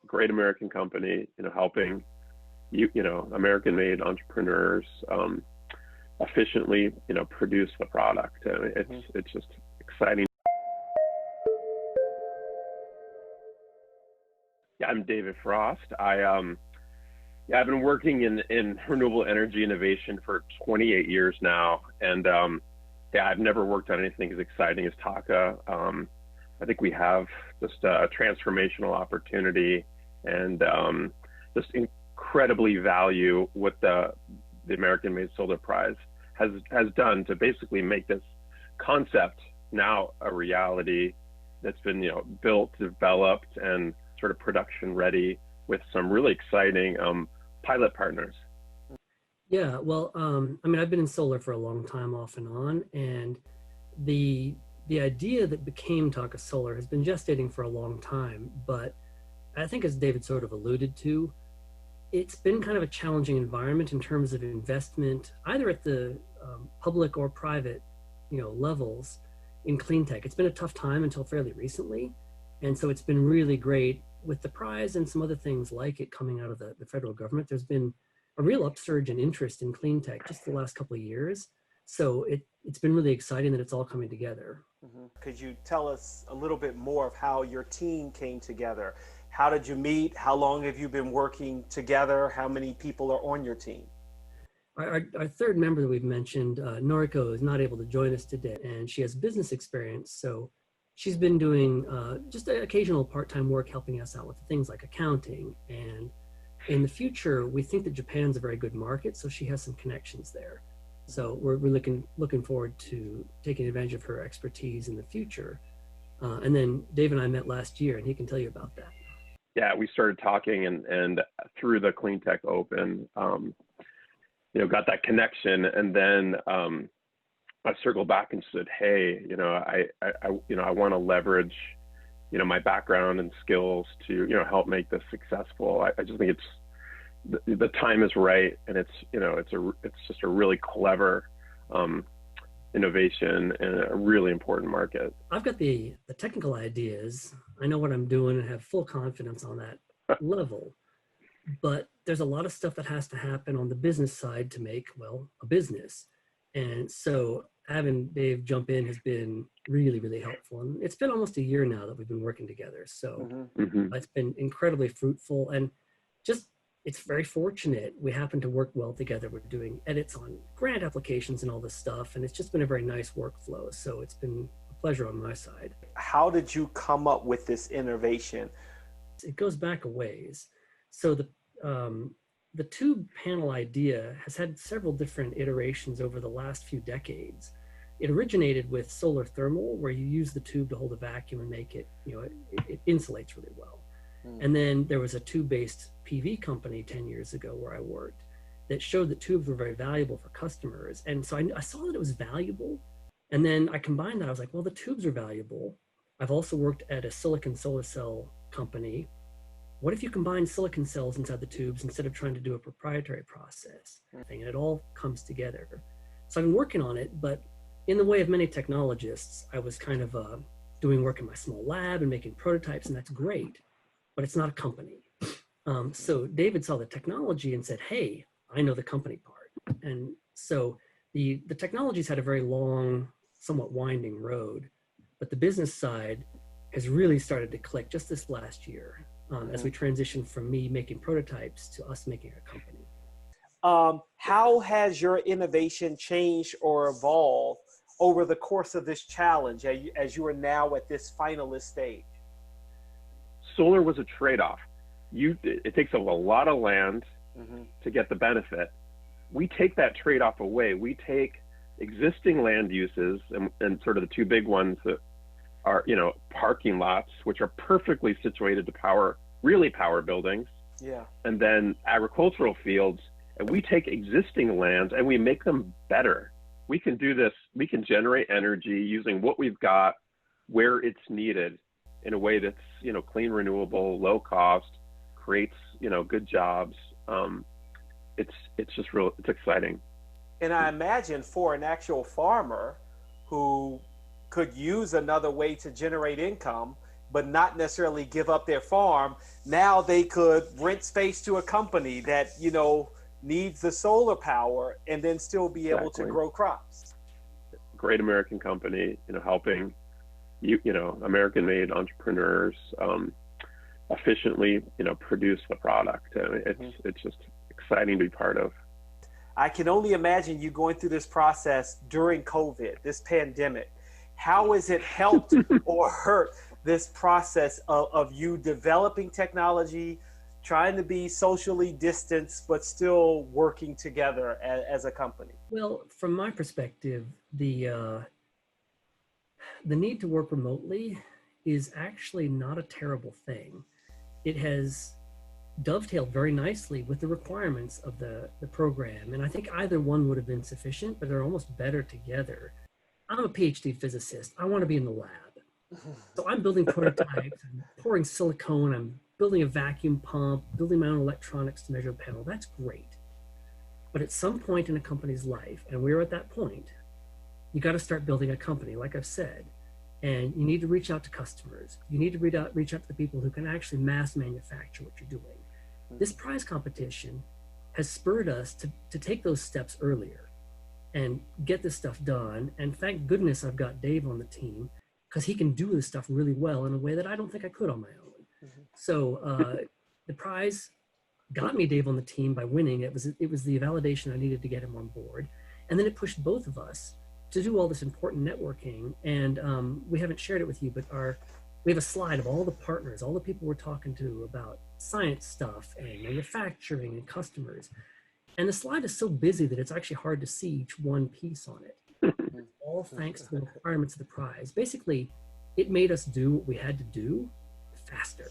great American company, helping American-made entrepreneurs efficiently, produce the product. And it's just exciting. Yeah, I'm David Frost. I've been working in renewable energy innovation for 28 years now, and I've never worked on anything as exciting as Taka. I think we have just a transformational opportunity, and just incredibly value what the American-made Solar Prize has done to basically make this concept now a reality that's been built, developed, and sort of production ready with some really exciting pilot partners. Yeah, well, I've been in solar for a long time off and on, and the idea that became Taka Solar has been gestating for a long time, but I think, as David sort of alluded to, it's been kind of a challenging environment in terms of investment, either at the public or private, levels in clean tech. It's been a tough time until fairly recently, and so it's been really great with the prize and some other things like it coming out of the federal government. There's been a real upsurge in interest in clean tech just the last couple of years. So it's been really exciting that it's all coming together. Could you tell us a little bit more of how your team came together? How did you meet? How long have you been working together? How many people are on your team? Our third member that we've mentioned, Noriko, is not able to join us today, and she has business experience. So she's been doing just occasional part-time work helping us out with things like accounting. And in the future, we think that Japan's a very good market, so she has some connections there. So we're looking forward to taking advantage of her expertise in the future. And then Dave and I met last year, and he can tell you about that. Yeah, we started talking, and through the Clean Tech Open, got that connection, and then I circled back and said, hey, I want to leverage, my background and skills to, help make this successful. I just think the time is right, and it's just a really clever innovation in a really important market. I've got the technical ideas. I know what I'm doing and have full confidence on that level, but there's a lot of stuff that has to happen on the business side to make, a business. And so having Dave jump in has been really, really helpful. And it's been almost a year now that we've been working together. So it's been incredibly fruitful, and just, it's very fortunate we happen to work well together. We're doing edits on grant applications and all this stuff, and it's just been a very nice workflow. So it's been a pleasure on my side. How did you come up with this innovation? It goes back a ways. So the tube panel idea has had several different iterations over the last few decades. It originated with solar thermal, where you use the tube to hold a vacuum and make it, it insulates really well. And then there was a tube-based PV company 10 years ago where I worked that showed that tubes were very valuable for customers. And so I saw that it was valuable. And then I combined that. I was like, well, the tubes are valuable. I've also worked at a silicon solar cell company. What if you combine silicon cells inside the tubes instead of trying to do a proprietary process? And it all comes together. So I've been working on it, but in the way of many technologists, I was kind of doing work in my small lab and making prototypes, and that's great, but it's not a company. So David saw the technology and said, hey, I know the company part. And so the technology's had a very long, somewhat winding road, but the business side has really started to click just this last year. As we transition from me making prototypes to us making a company. How has your innovation changed or evolved over the course of this challenge as you are now at this finalist stage? Solar was a trade-off. It takes up a lot of land to get the benefit. We take that trade-off away. We take existing land uses and sort of the two big ones that are, parking lots, which are perfectly situated to power buildings. Yeah. And then agricultural fields, and we take existing lands and we make them better. We can do this. We can generate energy using what we've got where it's needed in a way that's, clean, renewable, low cost, creates, good jobs. It's just it's exciting. And I imagine for an actual farmer who could use another way to generate income, but not necessarily give up their farm. Now they could rent space to a company that, you know, needs the solar power and then still be able to grow crops. Great American company, you know, helping you know, American-made entrepreneurs efficiently, you know, produce the product. It's just exciting to be part of. I can only imagine you going through this process during COVID, this pandemic. How has it helped or hurt this process of you developing technology, trying to be socially distanced, but still working together as a company? Well, from my perspective, the need to work remotely is actually not a terrible thing. It has dovetailed very nicely with the requirements of the program. And I think either one would have been sufficient, but they're almost better together. I'm a PhD physicist. I want to be in the lab. So I'm building prototypes, I'm pouring silicone, I'm building a vacuum pump, building my own electronics to measure the panel. That's great. But at some point in a company's life, and we're at that point, you got to start building a company, like I've said. And you need to reach out to customers. You need to reach out to the people who can actually mass manufacture what you're doing. This prize competition has spurred us to take those steps earlier and get this stuff done. And thank goodness I've got Dave on the team, because he can do this stuff really well in a way that I don't think I could on my own. So the prize got me Dave on the team by winning. It was the validation I needed to get him on board. And then it pushed both of us to do all this important networking. And we haven't shared it with you, but we have a slide of all the partners, all the people we're talking to about science stuff and manufacturing and customers. And the slide is so busy that it's actually hard to see each one piece on it. All thanks to the requirements of the prize. Basically, it made us do what we had to do faster.